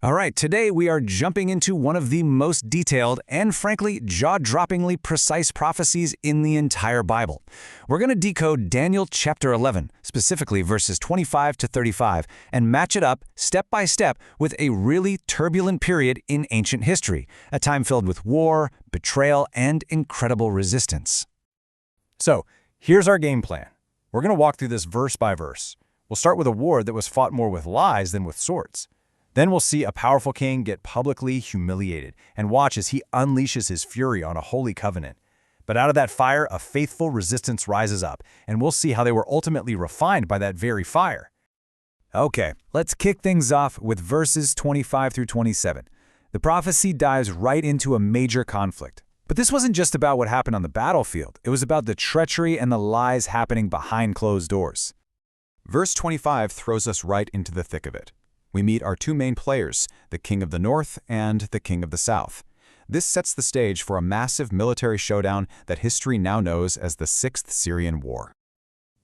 All right, today we are jumping into one of the most detailed and frankly jaw-droppingly precise prophecies in the entire Bible. We're going to decode Daniel chapter 11, specifically verses 25 to 35, and match it up step by step with a really turbulent period in ancient history, a time filled with war, betrayal, and incredible resistance. So, here's our game plan. We're going to walk through this verse by verse. We'll start with a war that was fought more with lies than with swords. Then we'll see a powerful king get publicly humiliated and watch as he unleashes his fury on a holy covenant. But out of that fire, a faithful resistance rises up, and we'll see how they were ultimately refined by that very fire. Okay, let's kick things off with verses 25 through 27. The prophecy dives right into a major conflict. But this wasn't just about what happened on the battlefield. It was about the treachery and the lies happening behind closed doors. Verse 25 throws us right into the thick of it. We meet our two main players, the king of the north and the king of the south. This sets the stage for a massive military showdown that history now knows as the Sixth Syrian War.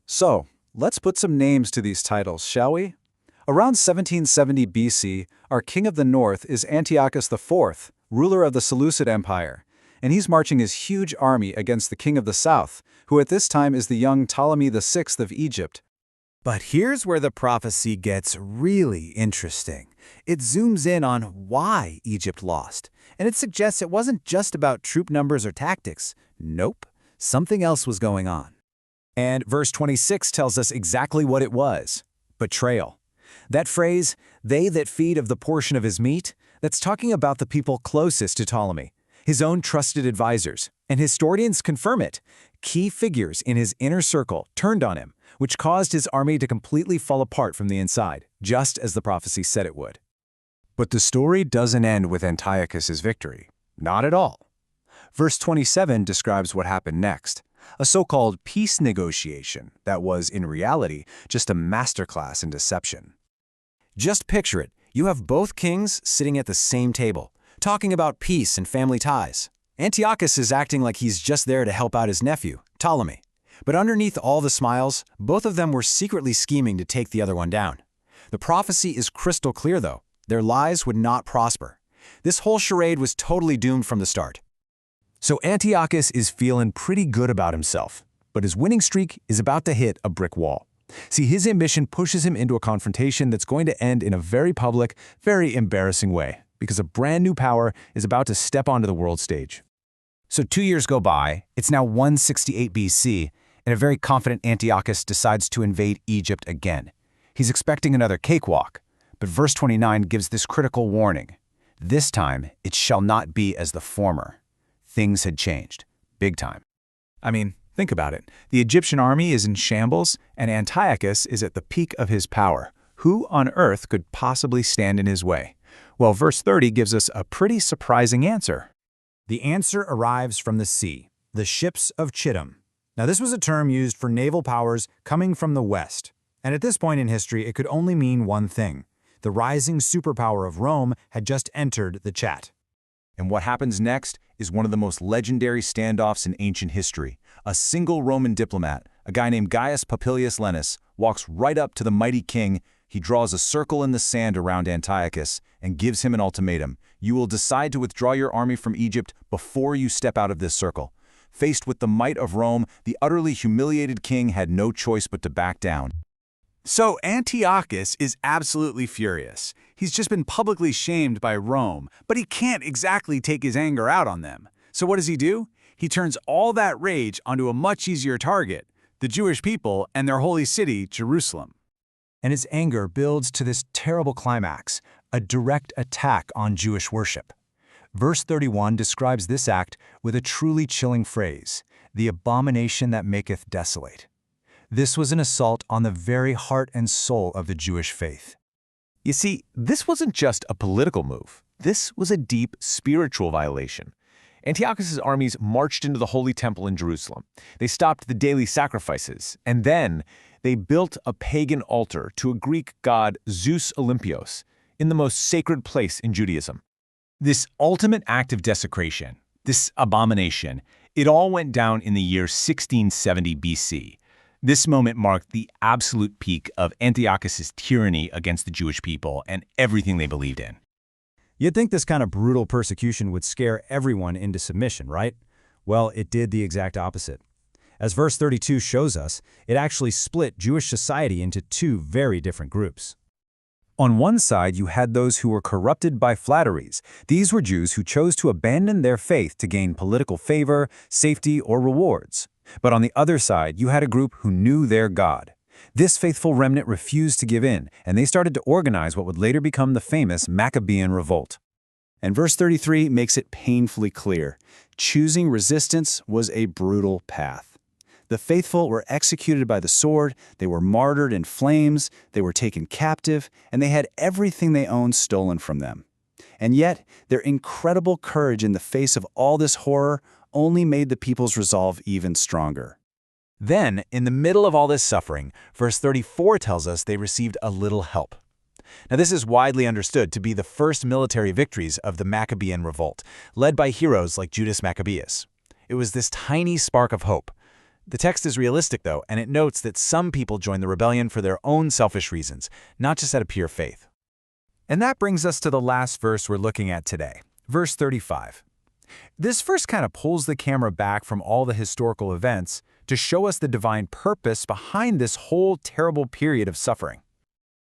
So, let's put some names to these titles, shall we? Around 1770 BC, our king of the north is Antiochus IV, ruler of the Seleucid Empire, and he's marching his huge army against the king of the south, who at this time is the young Ptolemy VI of Egypt. But here's where the prophecy gets really interesting. It zooms in on why Egypt lost, and it suggests it wasn't just about troop numbers or tactics. Nope, something else was going on. And verse 26 tells us exactly what it was: betrayal. That phrase, "they that feed of the portion of his meat," that's talking about the people closest to Ptolemy, his own trusted advisors, and historians confirm it. Key figures in his inner circle turned on him, which caused his army to completely fall apart from the inside, just as the prophecy said it would. But the story doesn't end with Antiochus's victory. Not at all. Verse 27 describes what happened next, a so-called peace negotiation that was, in reality, just a masterclass in deception. Just picture it. You have both kings sitting at the same table, talking about peace and family ties. Antiochus is acting like he's just there to help out his nephew, Ptolemy. But underneath all the smiles, both of them were secretly scheming to take the other one down. The prophecy is crystal clear, though. Their lies would not prosper. This whole charade was totally doomed from the start. So Antiochus is feeling pretty good about himself, but his winning streak is about to hit a brick wall. See, his ambition pushes him into a confrontation that's going to end in a very public, very embarrassing way, because a brand new power is about to step onto the world stage. So 2 years go by, it's now 168 BC, and a very confident Antiochus decides to invade Egypt again. He's expecting another cakewalk, but verse 29 gives this critical warning. This time, it shall not be as the former. Things had changed. Big time. I mean, think about it. The Egyptian army is in shambles, and Antiochus is at the peak of his power. Who on earth could possibly stand in his way? Well, verse 30 gives us a pretty surprising answer. The answer arrives from the sea, the ships of Chittim. Now, this was a term used for naval powers coming from the West, and at this point in history, it could only mean one thing. The rising superpower of Rome had just entered the chat. And what happens next is one of the most legendary standoffs in ancient history. A single Roman diplomat, a guy named Gaius Popilius Lenus, walks right up to the mighty king. He draws a circle in the sand around Antiochus and gives him an ultimatum. You will decide to withdraw your army from Egypt before you step out of this circle. Faced with the might of Rome, the utterly humiliated king had no choice but to back down. So Antiochus is absolutely furious. He's just been publicly shamed by Rome, but he can't exactly take his anger out on them. So what does he do? He turns all that rage onto a much easier target, the Jewish people and their holy city, Jerusalem. And his anger builds to this terrible climax, a direct attack on Jewish worship. Verse 31 describes this act with a truly chilling phrase, the abomination that maketh desolate. This was an assault on the very heart and soul of the Jewish faith. You see, this wasn't just a political move. This was a deep spiritual violation. Antiochus's armies marched into the Holy Temple in Jerusalem. They stopped the daily sacrifices, and then they built a pagan altar to a Greek god, Zeus Olympios, in the most sacred place in Judaism. This ultimate act of desecration, this abomination, it all went down in the year 1670 BC. This moment marked the absolute peak of Antiochus's tyranny against the Jewish people and everything they believed in. You'd think this kind of brutal persecution would scare everyone into submission, right? Well, it did the exact opposite. As verse 32 shows us, it actually split Jewish society into two very different groups. On one side, you had those who were corrupted by flatteries. These were Jews who chose to abandon their faith to gain political favor, safety, or rewards. But on the other side, you had a group who knew their God. This faithful remnant refused to give in, and they started to organize what would later become the famous Maccabean Revolt. And verse 33 makes it painfully clear. Choosing resistance was a brutal path. The faithful were executed by the sword, they were martyred in flames, they were taken captive, and they had everything they owned stolen from them. And yet, their incredible courage in the face of all this horror only made the people's resolve even stronger. Then, in the middle of all this suffering, verse 34 tells us they received a little help. Now, this is widely understood to be the first military victories of the Maccabean Revolt, led by heroes like Judas Maccabeus. It was this tiny spark of hope. The text is realistic, though, and it notes that some people joined the rebellion for their own selfish reasons, not just out of pure faith. And that brings us to the last verse we're looking at today, verse 35. This verse kind of pulls the camera back from all the historical events to show us the divine purpose behind this whole terrible period of suffering.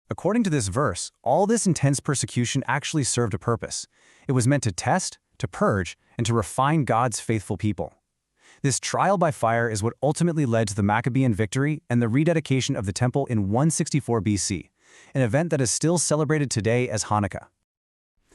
According to this verse, all this intense persecution actually served a purpose. It was meant to test, to purge, and to refine God's faithful people. This trial by fire is what ultimately led to the Maccabean victory and the rededication of the temple in 164 BC, an event that is still celebrated today as Hanukkah.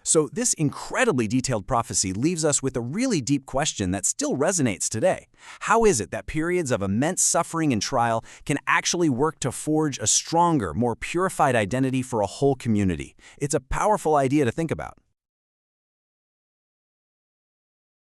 So this incredibly detailed prophecy leaves us with a really deep question that still resonates today. How is it that periods of immense suffering and trial can actually work to forge a stronger, more purified identity for a whole community? It's a powerful idea to think about.